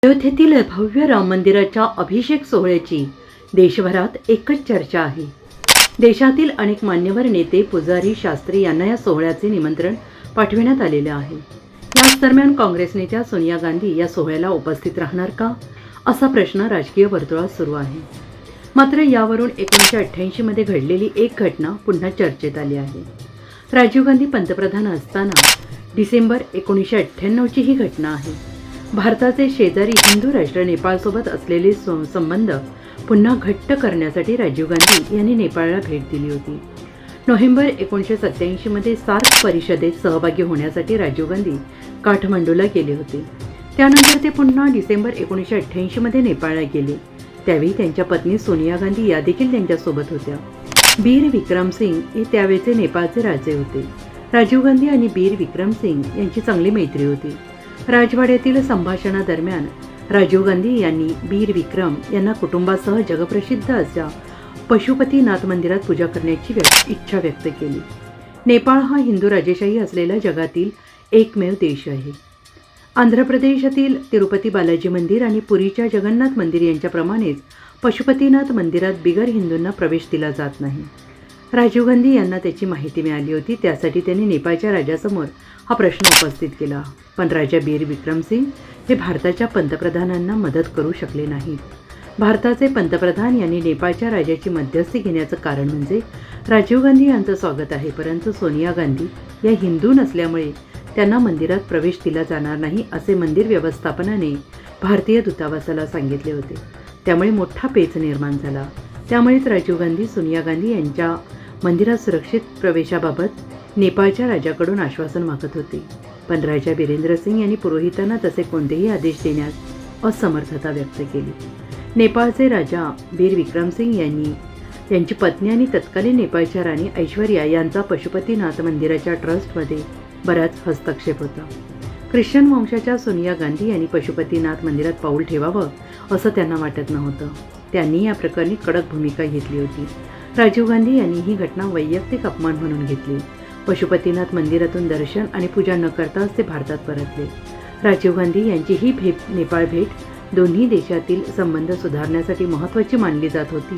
अयोध्येतील भव्य राम मंदिराच्या अभिषेक सोहळ्याची देशभरात एकच चर्चा आहे। देशातील अनेक मान्यवर नेते, पुजारी, शास्त्री यांना या सोहळ्याचे निमंत्रण पाठविण्यात आलेले आहे। याच दरम्यान काँग्रेस नेत्या सोनिया गांधी या सोहळ्याला उपस्थित राहणार का, असा प्रश्न राजकीय वर्तुळात सुरू आहे। मात्र यावरून 1988 मध्ये घडलेली एक घटना पुन्हा चर्चेत आली आहे। राजीव गांधी पंतप्रधान असताना डिसेंबर 1998 ची ही घटना आहे। भारताचे शेजारी हिंदू राष्ट्र नेपाळसोबत असलेले संबंध पुन्हा घट्ट करण्यासाठी राजीव गांधी यांनी नेपाळला भेट दिली होती। नोव्हेंबर 1987 मध्ये सार्क परिषदेत सहभागी होण्यासाठी राजीव गांधी काठमांडूला गेले होते। त्यानंतर ते पुन्हा डिसेंबर 1988 मध्ये नेपाळला गेले। त्यावेळी त्यांच्या पत्नी सोनिया गांधी या देखील त्यांच्यासोबत होत्या। बीर विक्रम सिंग हे त्यावेळचे नेपाळचे राजे होते। राजीव गांधी आणि बीर विक्रम सिंग यांची चांगली मैत्री होती। राजवाड्यातील संभाषणादरम्यान राजीव गांधी यांनी बीर विक्रम यांना कुटुंबासह जगप्रसिद्ध अशा पशुपतीनाथ मंदिरात पूजा करण्याची इच्छा व्यक्त केली। नेपाळ हा हिंदू राजेशाही असलेला जगातील एकमेव देश आहे। आंध्र प्रदेशातील तिरुपती बालाजी मंदिर आणि पुरीच्या जगन्नाथ मंदिर यांच्याप्रमाणेच पशुपतीनाथ मंदिरात बिगर हिंदूंना प्रवेश दिला जात नाही। राजीव गांधी यांना त्याची माहिती मिळाली होती। त्यासाठी त्यांनी नेपाळच्या राजासमोर हा प्रश्न उपस्थित केला, पण राजा बीर विक्रम सिंग हे भारताच्या पंतप्रधानांना मदत करू शकले नाहीत। भारताचे पंतप्रधान यांनी नेपाळच्या राजाची मध्यस्थी घेण्याचं कारण म्हणजे राजीव गांधी यांचं स्वागत आहे, परंतु सोनिया गांधी या हिंदू नसल्यामुळे त्यांना मंदिरात प्रवेश दिला जाणार नाही, असे मंदिर व्यवस्थापनाने भारतीय दूतावासाला सांगितले होते। त्यामुळे मोठा पेच निर्माण झाला। त्यामुळेच राजीव गांधी सोनिया गांधी यांच्या मंदिरात सुरक्षित प्रवेशाबाबत नेपाळच्या राजाकडून आश्वासन मागत होते, पण राजा बिरेंद्र सिंग यांनी पुरोहितांना तसे कोणतेही आदेश देण्यास असमर्थता व्यक्त केली। नेपाळचे राजा बीर विक्रम सिंग यांची पत्नी आणि तत्कालीन नेपाळच्या राणी ऐश्वर्या यांचा पशुपतीनाथ मंदिराच्या ट्रस्टमध्ये बराच हस्तक्षेप होता। ख्रिश्चन वंशाच्या सोनिया गांधी यांनी पशुपतीनाथ मंदिरात पाऊल ठेवावं असं त्यांना वाटत नव्हतं। त्यांनी या प्रकरणी कडक भूमिका घेतली होती। राजीव गांधी यांनी ही घटना वैयक्तिक अपमान म्हणून घेतली। पशुपतीनाथ मंदिरातून दर्शन आणि पूजा न करताच ते भारतात परतले। राजीव गांधी यांची ही नेपाळ भेट दोन्ही देशातील संबंध सुधारण्यासाठी महत्त्वाची मानली जात होती,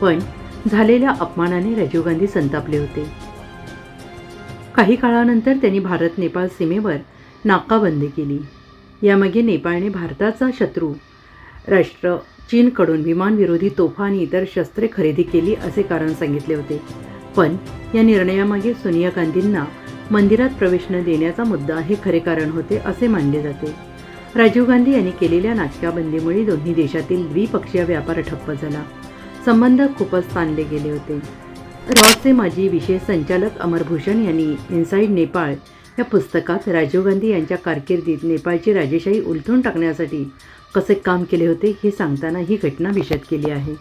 पण झालेल्या अपमानाने राजीव गांधी संतापले होते। काही काळानंतर त्यांनी भारत नेपाळ सीमेवर नाकाबंदी केली। यामागे नेपाळने भारताचा शत्रू राष्ट्र चीनकडून विमानविरोधी तोफा आणि इतर शस्त्रे खरेदी केली असे कारण सांगितले होते, पण या निर्णयामागे सोनिया गांधींना मंदिरात प्रवेश न देण्याचा मुद्दा हे खरे कारण होते असे मानले जाते। राजीव गांधी यांनी केलेल्या नाक्याबंदीमुळे दोन्ही देशातील द्विपक्षीय व्यापार ठप्प झाला। संबंध खूपच ताणले गेले होते। रॉचे माजी विशेष संचालक अमर भूषण यांनी इनसाइड नेपाळ या पुस्तकात राजीव गांधी यांच्या कारकिर्दीत नेपाळची राजेशाही उलथून टाकण्यासाठी कसे काम केले होते हे सांगताना ही घटना विशद केली आहे।